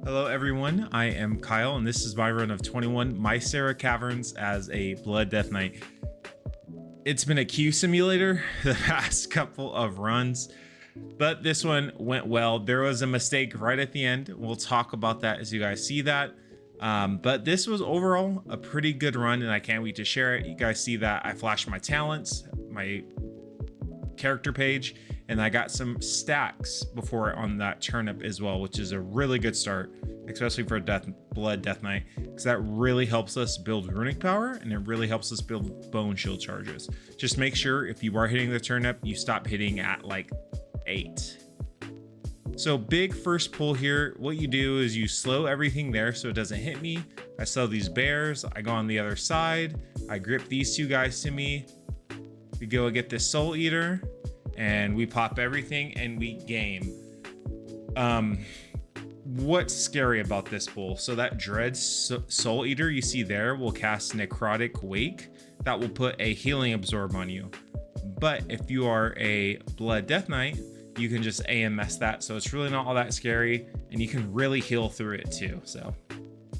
Hello everyone, I am Kyle and this is my run of 21 Mistsara Caverns as a Blood Death Knight. It's been a queue simulator the past couple of runs, but this one went well. There was a mistake right at the end. We'll talk about that as you guys see that. But this was overall a pretty good run and I can't wait to share it. You guys see that I flashed my talents, my character page, and I got some stacks before on that turnip as well, which is a really good start, especially for a Blood Death Knight, because that really helps us build runic power and it really helps us build bone shield charges. Just make sure if you are hitting the turnip, you stop hitting at like 8. So big first pull here, what you do is you slow everything there so it doesn't hit me. I slow these bears, I go on the other side, I grip these two guys to me, we go get this soul eater, and we pop everything and we game. What's scary about this pull? So that dread soul eater you see there will cast necrotic wake that will put a healing absorb on you. But if you are a Blood Death Knight, you can just AMS that, so it's really not all that scary and you can really heal through it too. So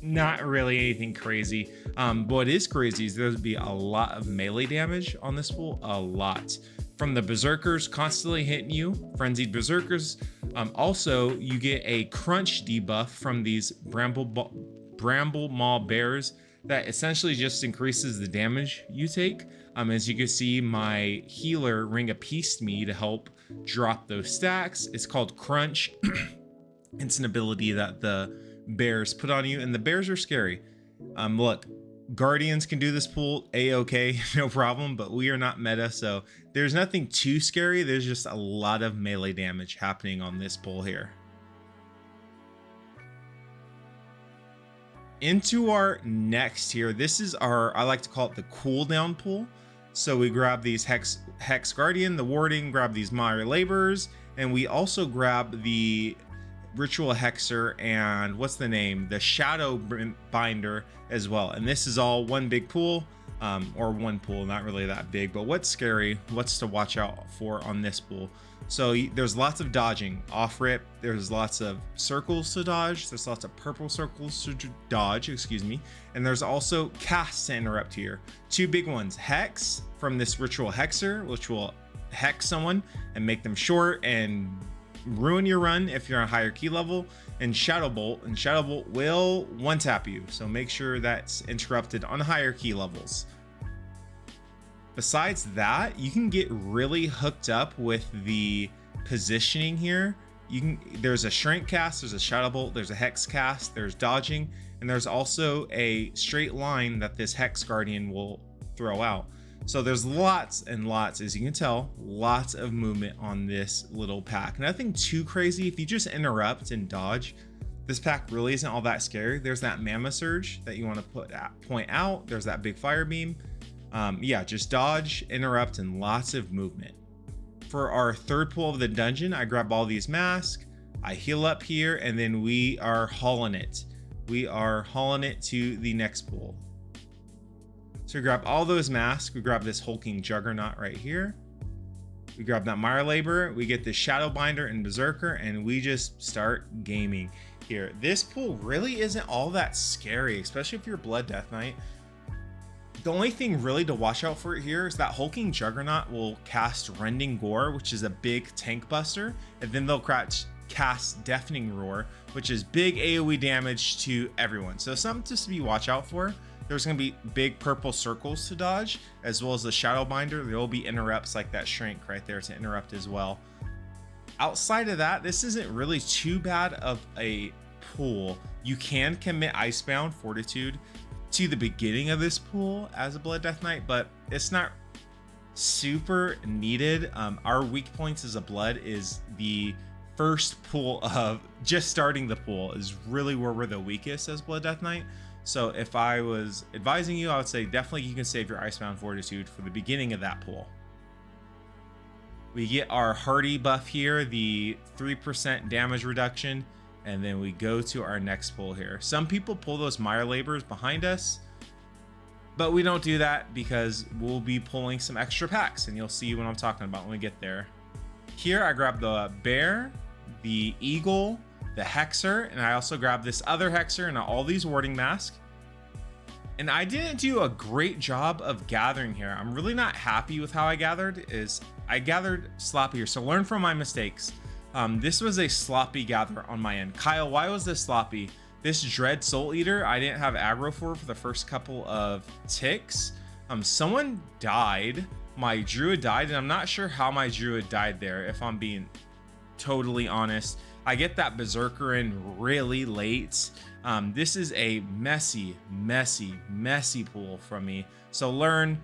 not really anything crazy. What is crazy is there'll be a lot of melee damage on this pull, a lot. From the berserkers constantly hitting you, frenzied berserkers. Also, you get a crunch debuff from these bramble maw bears that essentially just increases the damage you take. As you can see, my healer ring a piece to me to help drop those stacks. It's called crunch. It's an ability that the bears put on you, and the bears are scary. Look, Guardians can do this pull a-okay, no problem, but we are not meta, so there's nothing too scary. There's just a lot of melee damage happening on this pull here. Into our next here, this is our, I like to call it the cooldown pull. So we grab these Hex Guardian, the Warding, grab these Mire Laborers, and we also grab the Ritual Hexer and what's the name? The Shadow Binder as well. And this is all one big pool, or one pool, not really that big, but what's scary, what's to watch out for on this pool. So there's lots of dodging off rip. There's lots of circles to dodge. There's lots of purple circles to dodge, excuse me. And there's also casts to interrupt here. Two big ones, Hex from this Ritual Hexer, which will hex someone and make them short and ruin your run if you're on a higher key level, and Shadow Bolt will one tap you, so make sure that's interrupted on higher key levels. Besides that, you can get really hooked up with the positioning here. There's a shrink cast, there's a Shadow Bolt, there's a hex cast, there's dodging, and there's also a straight line that this Hex Guardian will throw out. So there's lots and lots, as you can tell, lots of movement on this little pack. Nothing too crazy. If you just interrupt and dodge, this pack really isn't all that scary. There's that Mammoth Surge that you want to point out. There's that big Fire Beam. Yeah, just dodge, interrupt, and lots of movement. For our third pull of the dungeon, I grab all these masks, I heal up here, and then we are hauling it. We are hauling it to the next pull. So we grab all those masks, we grab this hulking juggernaut right here, we grab that Mire Labor, we get the Shadow Binder and Berserker, and we just start gaming here. This pull really isn't all that scary, especially if you're Blood Death Knight. The only thing really to watch out for here is that hulking juggernaut will cast Rending Gore, which is a big tank buster, and then they'll cast Deafening Roar, which is big AoE damage to everyone. So something just to be watch out for. There's going to be big purple circles to dodge, as well as the Shadow Binder. There will be interrupts like that shrink right there to interrupt as well. Outside of that, this isn't really too bad of a pull. You can commit Icebound Fortitude to the beginning of this pull as a Blood Death Knight, but it's not super needed. Our weak points as a Blood is the first pull of just starting the pull is really where we're the weakest as Blood Death Knight. So if I was advising you, I would say definitely you can save your Icebound Fortitude for the beginning of that pull. We get our Hardy buff here, the 3% damage reduction, and then we go to our next pull here. Some people pull those Mire Laborers behind us, but we don't do that because we'll be pulling some extra packs, and you'll see what I'm talking about when we get there. Here I grab the Bear, the Eagle, the Hexer, and I also grabbed this other Hexer and all these warding masks. And I didn't do a great job of gathering here. I'm really not happy with how I gathered. I gathered sloppier, so learn from my mistakes. This was a sloppy gather on my end. Kyle, why was this sloppy? This Dread Soul Eater, I didn't have aggro for the first couple of ticks. Someone died. My druid died, and I'm not sure how my druid died there, if I'm being totally honest. I get that berserker in really late. This is a messy pool from me. So learn,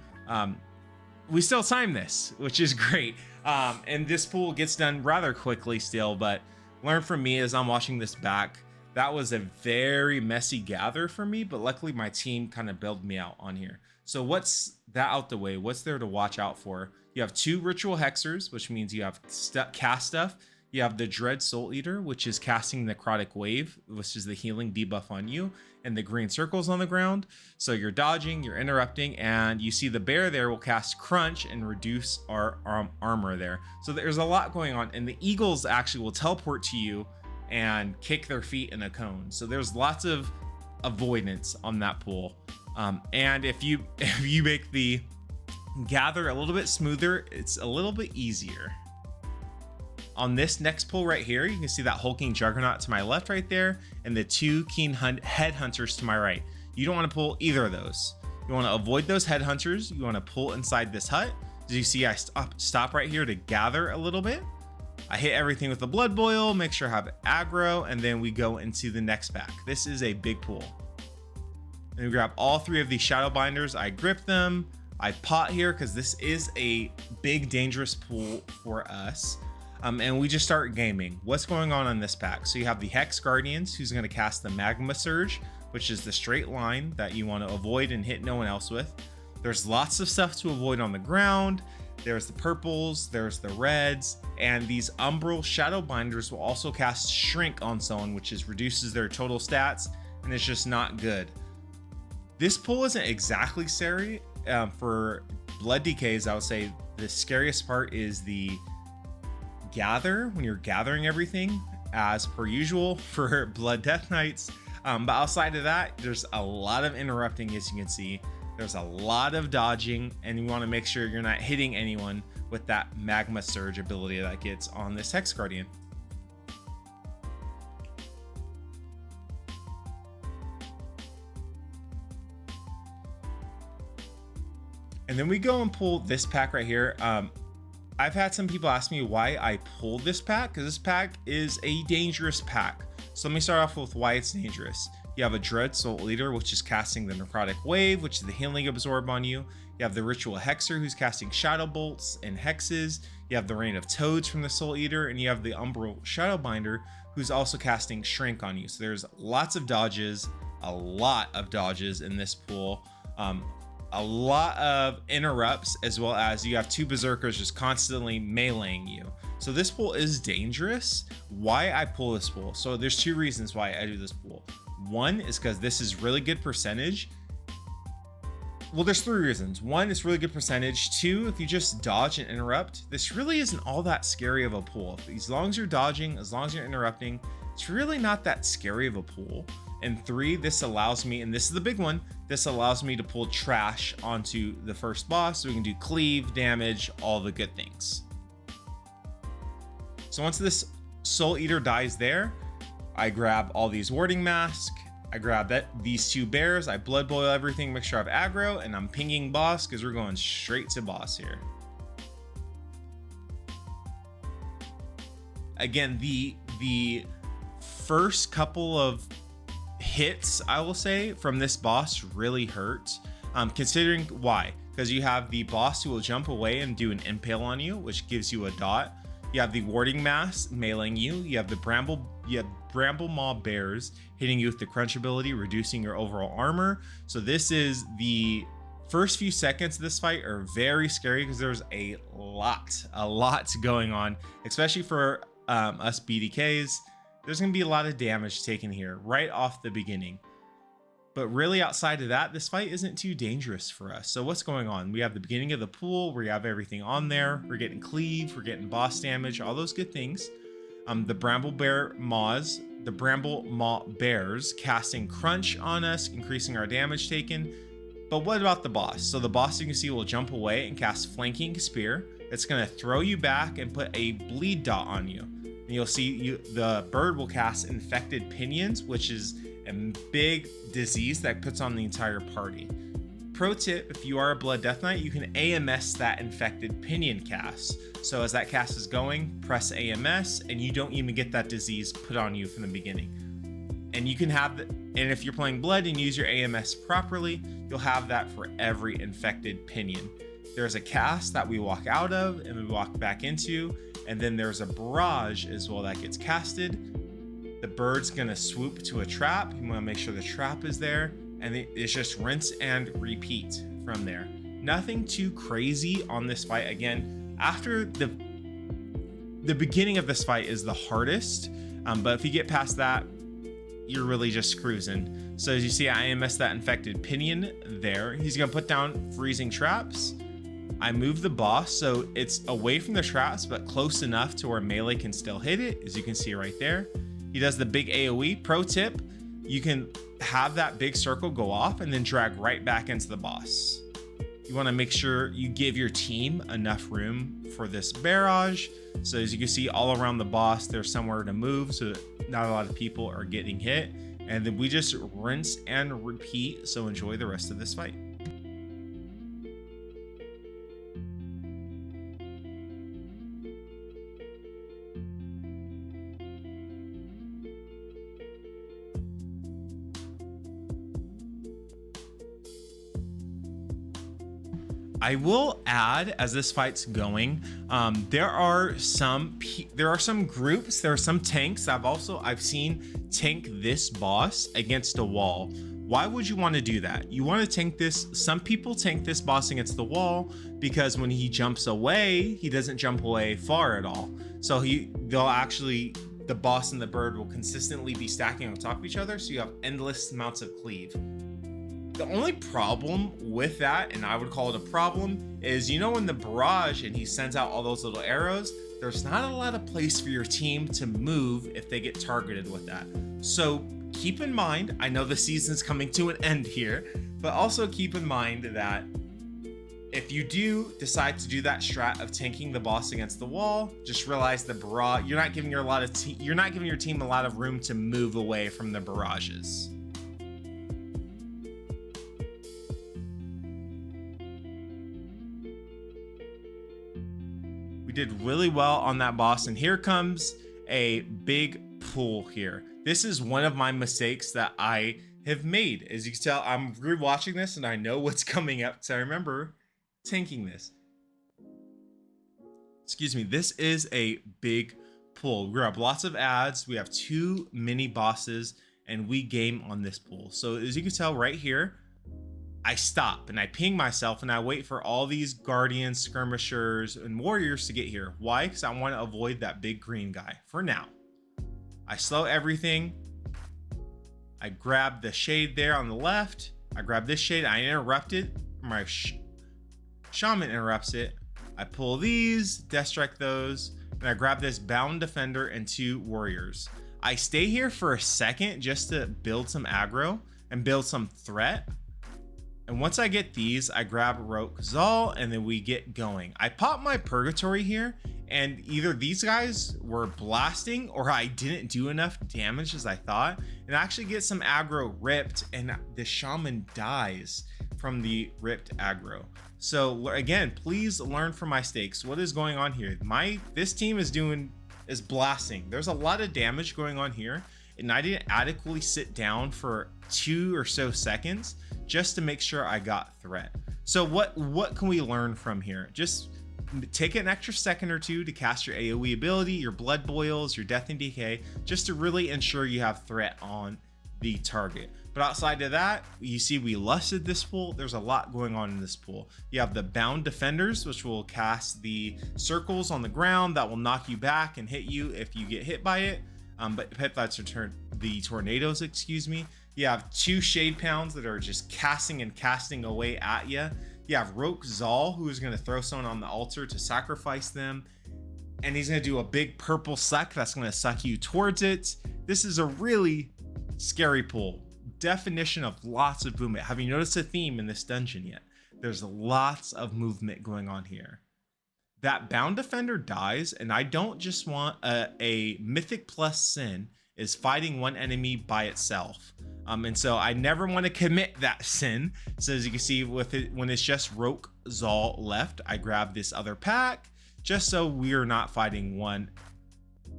we still time this, which is great. And this pool gets done rather quickly still, but learn from me as I'm watching this back. That was a very messy gather for me, but luckily my team kind of bailed me out on here. So what's that out the way? What's there to watch out for? You have 2 ritual hexers, which means you have cast stuff. You have the Dread Soul Eater, which is casting Necrotic Wave, which is the healing debuff on you, and the green circles on the ground. So you're dodging, you're interrupting, and you see the bear there will cast Crunch and reduce our armor there. So there's a lot going on, and the eagles actually will teleport to you and kick their feet in a cone. So there's lots of avoidance on that pool. And if you make the gather a little bit smoother, it's a little bit easier. On this next pull right here, you can see that hulking juggernaut to my left right there, and the 2 keen headhunters to my right. You don't want to pull either of those. You want to avoid those headhunters. You want to pull inside this hut. As you see, I stop right here to gather a little bit. I hit everything with the blood boil, make sure I have aggro, and then we go into the next pack. This is a big pool. And we grab all 3 of these shadow binders. I grip them. I pot here because this is a big dangerous pool for us. And we just start gaming. What's going on this pack? So you have the Hex Guardians, who's going to cast the Magma Surge, which is the straight line that you want to avoid and hit no one else with. There's lots of stuff to avoid on the ground. There's the purples, there's the reds, and these Umbral Shadow Binders will also cast Shrink on someone, which reduces their total stats, and it's just not good. This pull isn't exactly scary. For Blood DKs, I would say the scariest part is the gather, when you're gathering everything as per usual for Blood Death Knights. But outside of that, there's a lot of interrupting, as you can see. There's a lot of dodging, and you want to make sure you're not hitting anyone with that Magma Surge ability that gets on this Hex Guardian. And then we go and pull this pack right here. I've had some people ask me why I pulled this pack, because this pack is a dangerous pack. So let me start off with why it's dangerous. You have a Dread Soul Eater, which is casting the Necrotic Wave, which is the healing absorb on you. You have the Ritual Hexer, who's casting Shadow Bolts and Hexes. You have the Rain of Toads from the Soul Eater, and you have the Umbral Shadow Binder, who's also casting Shrink on you. So there's lots of dodges, a lot of dodges in this pool. A lot of interrupts, as well as you have 2 berserkers just constantly meleeing you. So this pool is dangerous. Why I pull this pool? So there's 2 reasons why I do this pool. One is because this is really good percentage. Well, there's 3 reasons. 1, it's really good percentage. 2, if you just dodge and interrupt, this really isn't all that scary of a pool. As long as you're dodging, as long as you're interrupting, it's really not that scary of a pool. And 3, this allows me, and this is the big one, this allows me to pull trash onto the first boss, so we can do cleave, damage, all the good things. So once this Soul Eater dies there, I grab all these warding masks, I grab these 2 bears, I blood boil everything, make sure I have aggro, and I'm pinging boss because we're going straight to boss here. Again, the first couple of hits, I will say, from this boss really hurt. Considering why? Because you have the boss who will jump away and do an impale on you, which gives you a dot. You have the warding mass mailing you. You have the bramble maw bears hitting you with the crunch ability, reducing your overall armor. So this is the first few seconds of this fight are very scary because there's a lot going on, especially for us BDKs. There's going to be a lot of damage taken here right off the beginning. But really outside of that, this fight isn't too dangerous for us. So what's going on? We have the beginning of the pool where you have everything on there. We're getting cleave, we're getting boss damage, all those good things. The Bramble Bear Maws the Bramble Maw Bears, casting Crunch on us, increasing our damage taken. But what about the boss? So the boss, you can see, will jump away and cast Flanking Spear. It's going to throw you back and put a bleed dot on you. And you'll see the bird will cast Infected Pinions, which is a big disease that puts on the entire party. Pro tip, if you are a Blood Death Knight, you can AMS that Infected Pinion cast. So as that cast is going, press AMS, and you don't even get that disease put on you from the beginning. And you can have, and if you're playing Blood and use your AMS properly, you'll have that for every Infected Pinion. There's a cast that we walk out of and we walk back into, and then there's a barrage as well that gets casted. The bird's gonna swoop to a trap. You wanna make sure the trap is there, and it's just rinse and repeat from there. Nothing too crazy on this fight. Again, after the beginning of this fight is the hardest, but if you get past that, you're really just cruising. So as you see, I AMS that Infected Pinion there. He's gonna put down freezing traps. I move the boss so it's away from the traps, but close enough to where melee can still hit it, as you can see right there. He does the big AoE. Pro tip, you can have that big circle go off and then drag right back into the boss. You want to make sure you give your team enough room for this barrage. So as you can see, all around the boss, there's somewhere to move so that not a lot of people are getting hit. And then we just rinse and repeat. So enjoy the rest of this fight. I will add, as this fight's going, there are some groups, there are some tanks I've seen tank this boss against a wall. Why would you want to do that? You want to tank this. Some people tank this boss against the wall because when he jumps away, he doesn't jump away far at all. So the boss and the bird will consistently be stacking on top of each other, so you have endless amounts of cleave. The only problem with that, and I would call it a problem, is in the barrage and he sends out all those little arrows, there's not a lot of place for your team to move if they get targeted with that. So keep in mind, I know the season's coming to an end here, but also keep in mind that if you do decide to do that strat of tanking the boss against the wall, just realize the barrage, you're not giving your team a lot of room to move away from the barrages. We did really well on that boss, and here comes a big pull here. This is one of my mistakes that I have made. As you can tell, I'm rewatching this and I know what's coming up, so I remember tanking this. Excuse me, this is a big pull. We grab lots of ads, we have 2 mini bosses, and we game on this pull. So as you can tell right here, I stop and I ping myself and I wait for all these guardians, skirmishers, and warriors to get here. Why? Because I want to avoid that big green guy for now. I slow everything. I grab the shade there on the left. I grab this shade. I interrupt it. My shaman interrupts it. I pull these, death strike those, and I grab this bound defender and 2 warriors. I stay here for a second just to build some aggro and build some threat. And once I get these, I grab Roke Zal and then we get going. I pop my Purgatory here, and either these guys were blasting or I didn't do enough damage as I thought, and I actually get some aggro ripped, and the shaman dies from the ripped aggro. So again, please learn from my mistakes. What is going on here? This team is blasting. There's a lot of damage going on here, and I didn't adequately sit down for 2 or so seconds just to make sure I got threat. So what can we learn from here? Just take an extra second or 2 to cast your AoE ability, your blood boils, your death and decay, just to really ensure you have threat on the target. But outside of that, you see we lusted this pool. There's a lot going on in this pool. You have the bound defenders, which will cast the circles on the ground that will knock you back and hit you if you get hit by it. But hit that's the tornadoes, excuse me. You have 2 shade pounds that are just casting away at you. You have Roke Zal, who is going to throw someone on the altar to sacrifice them, and he's going to do a big purple suck that's going to suck you towards it. This is a really scary pool. Definition of lots of movement. Have you noticed a theme in this dungeon yet? There's lots of movement going on here. That bound defender dies, and I don't just want a mythic plus sin is fighting one enemy by itself. And so I never want to commit that sin. So as you can see, with it, when it's just Roke Zal left, I grab this other pack just so we're not fighting one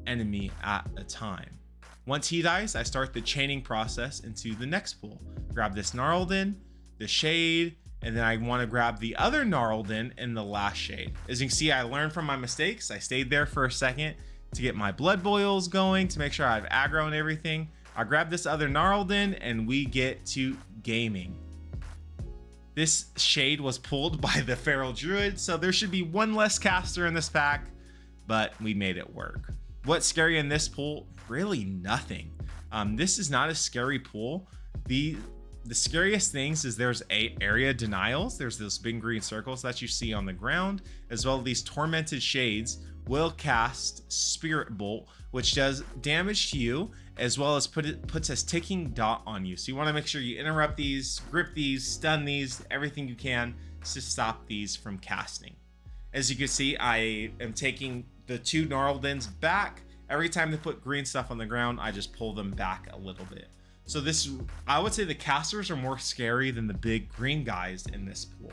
enemy at a time. Once he dies, I start the chaining process into the next pool. Grab this Gnarlden, the Shade, and then I want to grab the other Gnarlden in the last Shade. As you can see, I learned from my mistakes. I stayed there for a second to get my blood boils going, to make sure I have aggro and everything. I grab this other Gnarlden and we get to gaming. This Shade was pulled by the Feral Druid, so there should be one less caster in this pack, but we made it work. What's scary in this pool? Really nothing. This is not a scary pool. The scariest things is there's area denials. There's those big green circles that you see on the ground, as well as these tormented shades will cast Spirit Bolt, which does damage to you, as well as puts a ticking dot on you. So you want to make sure you interrupt these, grip these, stun these, everything you can to stop these from casting. As you can see, I am taking the two Gnarldens back. Every time they put green stuff on the ground, I just pull them back a little bit. So this, I would say the casters are more scary than the big green guys in this pool.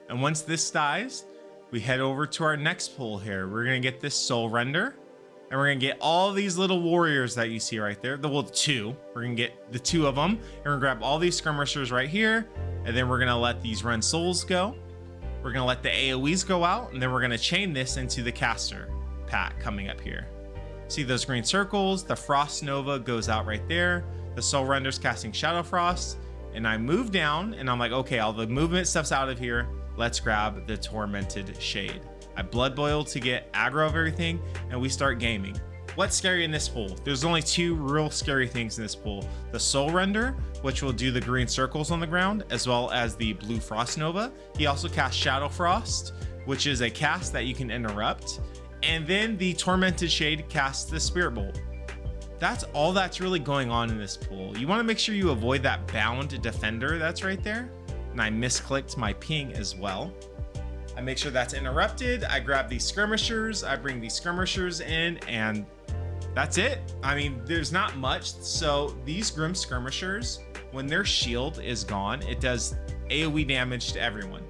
And once this dies, we head over to our next pool here. We're gonna get this Soul Render, and we're gonna get all these little warriors that you see right there. Well, two. We're gonna get the two of them, and we're gonna grab all these skirmishers right here, and then we're gonna let these Rend Souls go. We're gonna let the AoEs go out, and then we're gonna chain this into the caster pack coming up here. See those green circles? The Frost Nova goes out right there. The Soul Render's casting Shadow Frost, and I move down, and I'm like, okay, all the movement stuff's out of here. Let's grab the Tormented Shade. I blood boil to get aggro of everything, and we start gaming. What's scary in this pool? There's only two real scary things in this pool. The Soul Render, which will do the green circles on the ground, as well as the blue Frost Nova. He also casts Shadow Frost, which is a cast that you can interrupt. And then the Tormented Shade casts the Spirit Bolt. That's all that's really going on in this pool. You want to make sure you avoid that bound defender that's right there. And I misclicked my ping as well. I make sure that's interrupted. I grab these skirmishers. I bring these skirmishers in, and that's it. I mean, there's not much. So these Grim Skirmishers, when their shield is gone, it does AoE damage to everyone.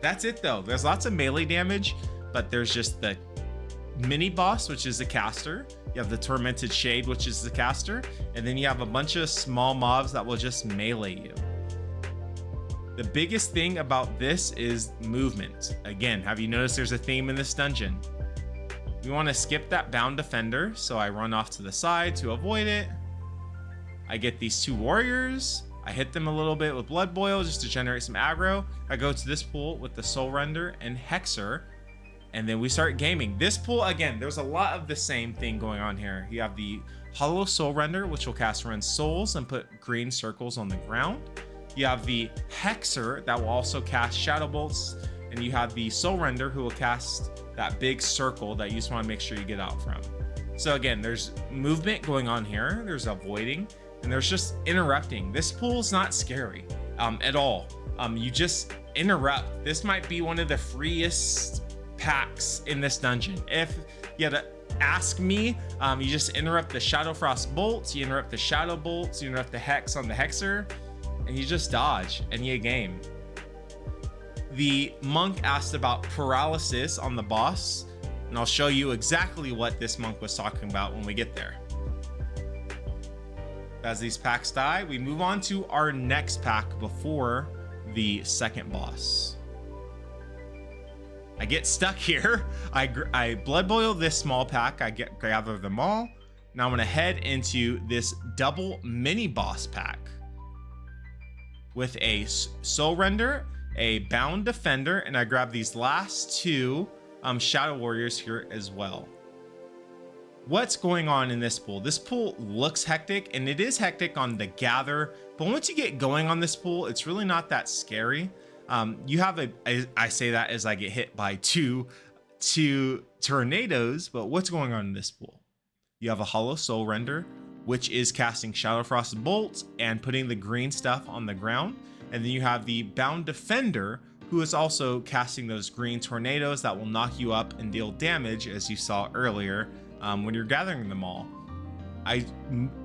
That's it though. There's lots of melee damage, but there's just the mini boss, which is the caster. You have the Tormented Shade, which is the caster. And then you have a bunch of small mobs that will just melee you. The biggest thing about this is movement. Again, have you noticed there's a theme in this dungeon? We want to skip that bound defender, so I run off to the side to avoid it. I get these two warriors. I hit them a little bit with blood boil just to generate some aggro. I go to this pool with the Soul Render and Hexer, and then we start gaming. This pool, again, there's a lot of the same thing going on here. You have the Hollow Soul Render, which will cast Rend Souls and put green circles on the ground. You have the Hexer that will also cast Shadow Bolts, and you have the Soul Render who will cast that big circle that you just want to make sure you get out from. So again, there's movement going on here, there's avoiding, and there's just interrupting. This pool's not scary at all. You just interrupt. This might be one of the freest packs in this dungeon. If you had to ask me, you just interrupt the Shadow Frost bolts, you interrupt the Shadow bolts, you interrupt the Hex on the Hexer, and you just dodge and you game. The monk asked about paralysis on the boss, and I'll show you exactly what this monk was talking about when we get there. As these packs die, we move on to our next pack before the second boss. I get stuck here. I blood boil this small pack. I gather them all. Now I'm gonna head into this double mini boss pack. with a Soul Render, a Bound Defender, and I grab these last two Shadow Warriors here as well. What's going on in this pool? This pool looks hectic, and it is hectic on the gather, but once you get going on this pool, it's really not that scary. You have I say that as I get hit by two tornadoes, but what's going on in this pool? You have a Hollow Soul Render, which is casting Shadow Frost Bolts and putting the green stuff on the ground. And then you have the Bound Defender, who is also casting those green tornadoes that will knock you up and deal damage, as you saw earlier when you're gathering them all. I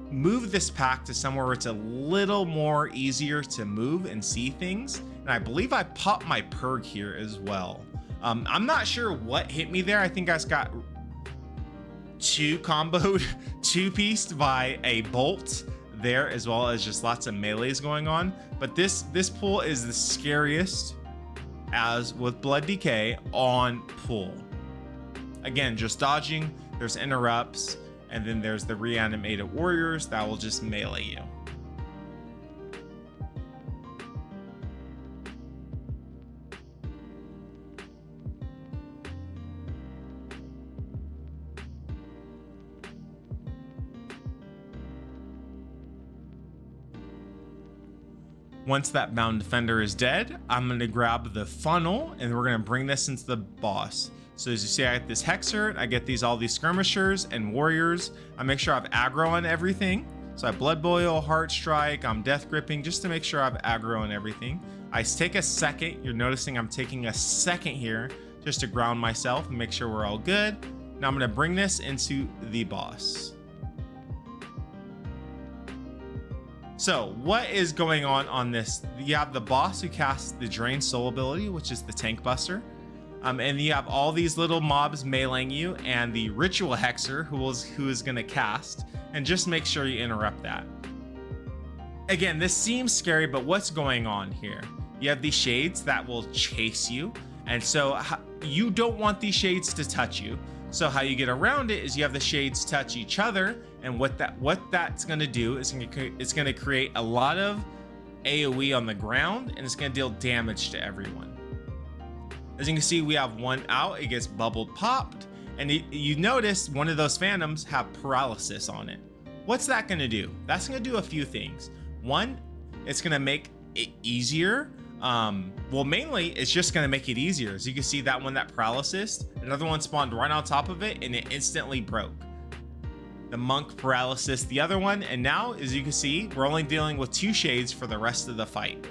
moved this pack to somewhere where it's a little more easier to move and see things. And I believe I popped my Purg here as well. I'm not sure what hit me there. I think I just got two-pieced by a bolt there, as well as just lots of melees going on. But this pool is the scariest, as with Blood Decay on pool. Again, just dodging, there's interrupts, and then there's the reanimated warriors that will just melee you. Once that Bound Defender is dead, I'm going to grab the funnel and we're going to bring this into the boss. So as you see, I get this Hexer, I get all these skirmishers and warriors. I make sure I have aggro on everything. So I have Blood Boil, Heart Strike, I'm Death Gripping, just to make sure I have aggro on everything. I take a second. You're noticing I'm taking a second here just to ground myself and make sure we're all good. Now I'm going to bring this into the boss. So what is going on this? You have the boss who casts the Drain Soul ability, which is the Tank Buster. And you have all these little mobs meleeing you, and the Ritual Hexer who is going to cast, and just make sure you interrupt that. Again, this seems scary, but what's going on here? You have these shades that will chase you, and so you don't want these shades to touch you. So how you get around it is you have the shades touch each other, and what that's going to do is it's going to create a lot of AoE on the ground, and it's going to deal damage to everyone. As you can see, we have one out. It gets bubbled popped, and you notice one of those phantoms have paralysis on it. What's that going to do? That's going to do a few things. One, it's going to make it easier. Well, mainly it's just going to make it easier. As you can see, that one, that paralysis, another one spawned right on top of it, and it instantly broke. The monk paralysis, the other one, and now, as you can see, we're only dealing with 2 shades for the rest of the fight.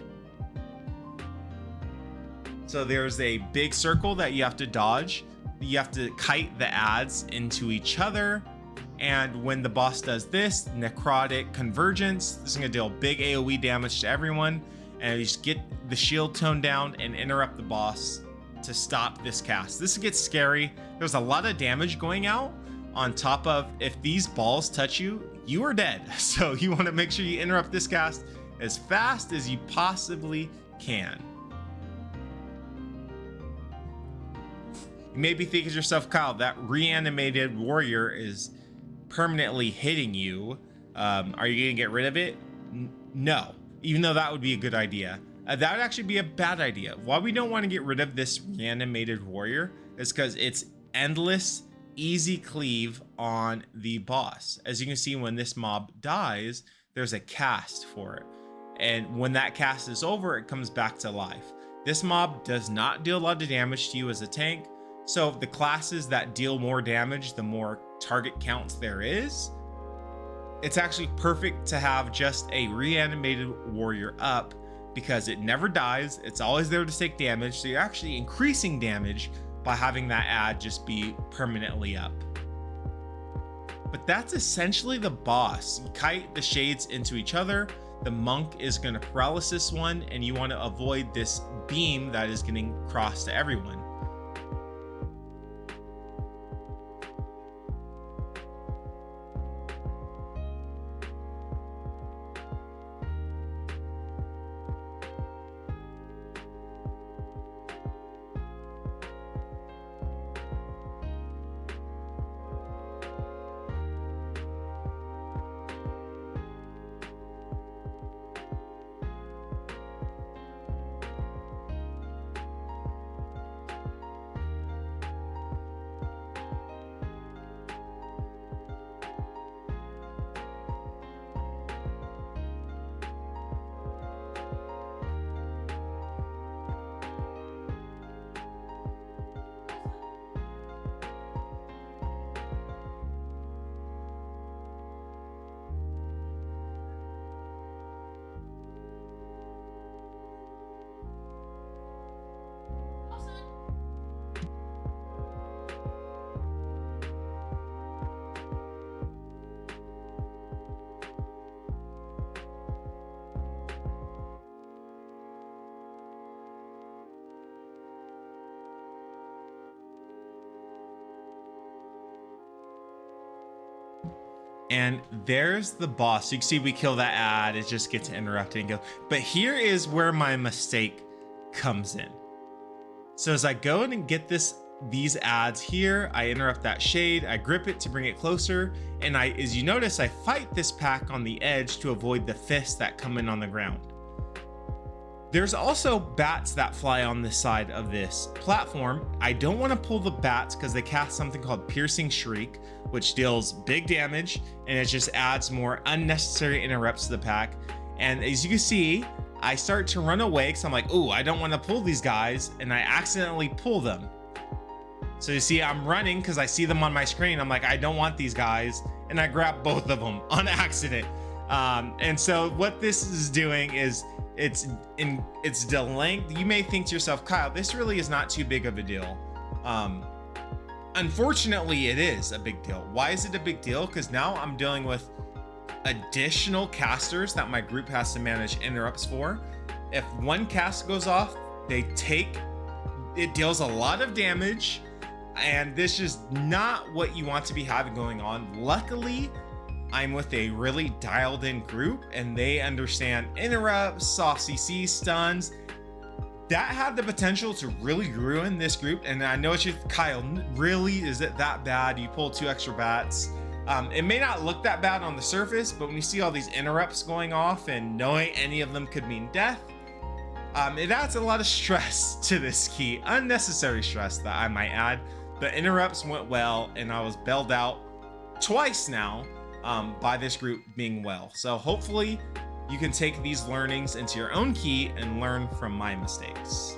So there's a big circle that you have to dodge. You have to kite the adds into each other. And when the boss does this, Necrotic Convergence, this is going to deal big AoE damage to everyone. And you just get the shield toned down and interrupt the boss to stop this cast. This gets scary. There's a lot of damage going out, on top of if these balls touch you, you are dead. So you want to make sure you interrupt this cast as fast as you possibly can. You may be thinking to yourself, Kyle, that reanimated warrior is permanently hitting you. Are you going to get rid of it? No, even though that would be a good idea. That would actually be a bad idea. Why we don't want to get rid of this reanimated warrior is because it's endless, easy cleave on the boss. As you can see, when this mob dies, there's a cast for it. And when that cast is over, it comes back to life. This mob does not deal a lot of damage to you as a tank. So the classes that deal more damage, the more target counts there is, it's actually perfect to have just a reanimated warrior up, because it never dies. It's always there to take damage. So you're actually increasing damage by having that ad just be permanently up. But that's essentially the boss. You kite the shades into each other. The monk is going to paralysis one, and you want to avoid this beam that is getting crossed to everyone. And there's the boss. You can see we kill that ad. It just gets interrupted and go. But here is where my mistake comes in. So as I go in and get these ads here, I interrupt that shade, I grip it to bring it closer, and as you notice, I fight this pack on the edge to avoid the fists that come in on the ground. There's also bats that fly on this side of this platform. I don't want to pull the bats because they cast something called Piercing Shriek, which deals big damage, and it just adds more unnecessary interrupts to the pack. And as you can see, I start to run away because I'm like, ooh, I don't want to pull these guys, and I accidentally pull them. So you see, I'm running because I see them on my screen. I'm like, I don't want these guys, and I grab both of them on accident. And so what this is doing is it's delaying. You may think to yourself, Kyle, this really is not too big of a deal. Unfortunately, it is a big deal. Why is it a big deal? Because now I'm dealing with additional casters that my group has to manage interrupts for. If one cast goes off, it deals a lot of damage, and this is not what you want to be having going on. Luckily, I'm with a really dialed in group, and they understand interrupts, soft CC, stuns. That had the potential to really ruin this group. And I know it's you, Kyle, really, is it that bad? You pull 2 extra bats. It may not look that bad on the surface, but when you see all these interrupts going off and knowing any of them could mean death, it adds a lot of stress to this key, unnecessary stress that I might add. The interrupts went well, and I was bailed out twice now by this group being well. So hopefully you can take these learnings into your own key and learn from my mistakes.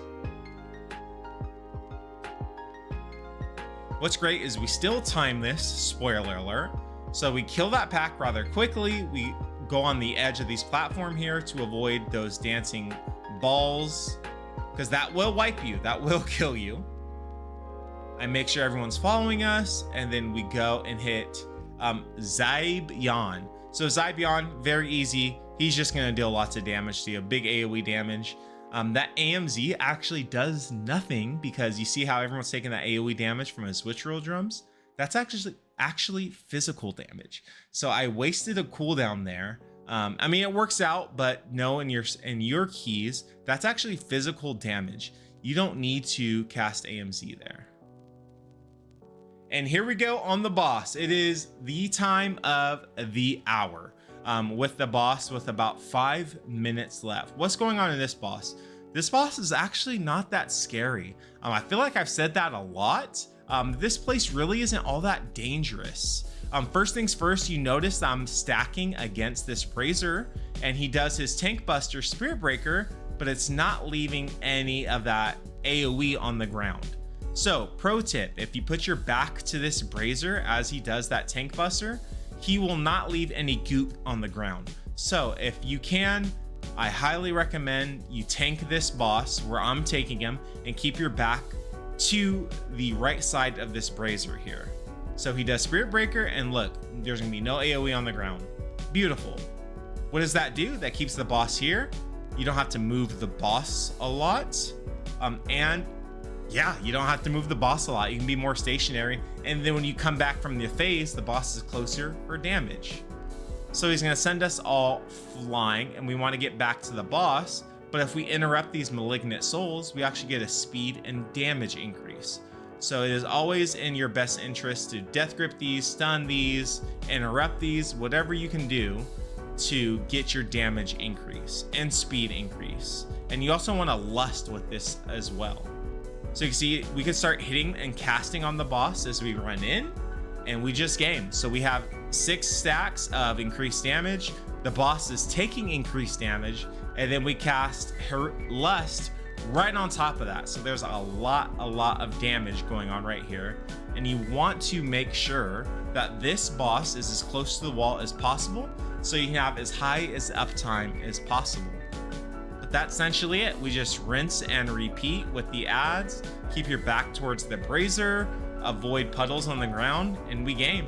What's great is we still time this, spoiler alert. So we kill that pack rather quickly. We go on the edge of these platform here to avoid those dancing balls, because that will wipe you, that will kill you. I make sure everyone's following us, and then we go and hit Zybion. So Zybion, very easy. He's just gonna deal lots of damage to you, big AoE damage. That AMZ actually does nothing, because you see how everyone's taking that AoE damage from his Witch Roll drums? That's actually physical damage. So I wasted a cooldown there. I mean, it works out, but no, in your keys, that's actually physical damage. You don't need to cast AMZ there. And here we go on the boss. It is the time of the hour. With the boss with about 5 minutes left. What's going on in this boss? This boss is actually not that scary. I feel like I've said that a lot. This place really isn't all that dangerous. First things first, you notice I'm stacking against this Brazier, and he does his Tank Buster Spirit Breaker, but it's not leaving any of that AoE on the ground. So, pro tip, if you put your back to this Brazier as he does that Tank Buster, he will not leave any goop on the ground. So if you can, I highly recommend you tank this boss where I'm taking him, and keep your back to the right side of this Brazier here. So he does Spirit Breaker, and look, there's gonna be no AoE on the ground. Beautiful. What does that do? That keeps the boss here. You don't have to move the boss a lot. And yeah, you don't have to move the boss a lot. You can be more stationary. And then when you come back from the phase, the boss is closer for damage. So he's gonna send us all flying, and we wanna get back to the boss. But if we interrupt these malignant souls, we actually get a speed and damage increase. So it is always in your best interest to death grip these, stun these, interrupt these, whatever you can do to get your damage increase and speed increase. And you also wanna lust with this as well. So you can see we can start hitting and casting on the boss as we run in, and we just game. So we have 6 stacks of increased damage. The boss is taking increased damage, and then we cast her Lust right on top of that. So there's a lot of damage going on right here. And you want to make sure that this boss is as close to the wall as possible, so you can have as high as uptime as possible. That's essentially it. We just rinse and repeat with the ads, keep your back towards the Brazier, avoid puddles on the ground, and we game.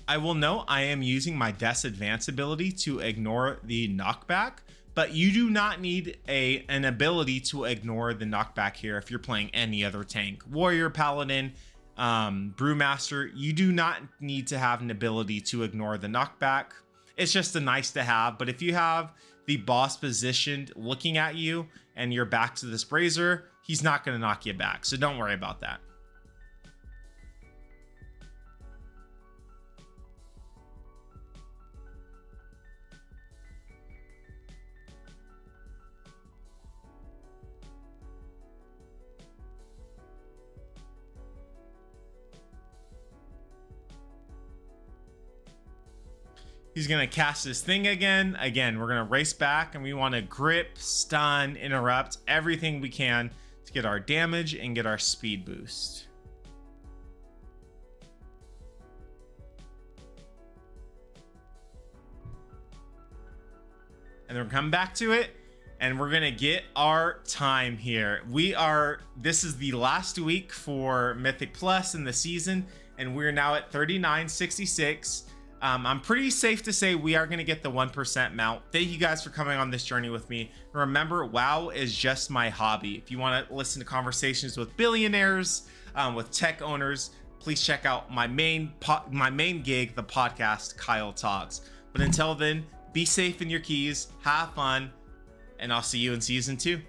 I will note I am using my Death's Advance ability to ignore the knockback, but you do not need an ability to ignore the knockback here if you're playing any other tank. Warrior, Paladin, Brewmaster, you do not need to have an ability to ignore the knockback. It's just a nice to have, but if you have the boss positioned looking at you and you're back to this Brazier, he's not going to knock you back, so don't worry about that. He's going to cast this thing again. Again, we're going to race back and we want to grip, stun, interrupt, everything we can to get our damage and get our speed boost. And then we're coming back to it and we're going to get our time here. This is the last week for Mythic Plus in the season and we're now at 3966. I'm pretty safe to say we are going to get the 1% mount. Thank you guys for coming on this journey with me. Remember, WoW is just my hobby. If you want to listen to conversations with billionaires, with tech owners, please check out my main gig, the podcast, Kyle Talks. But until then, be safe in your keys, have fun, and I'll see you in season 2.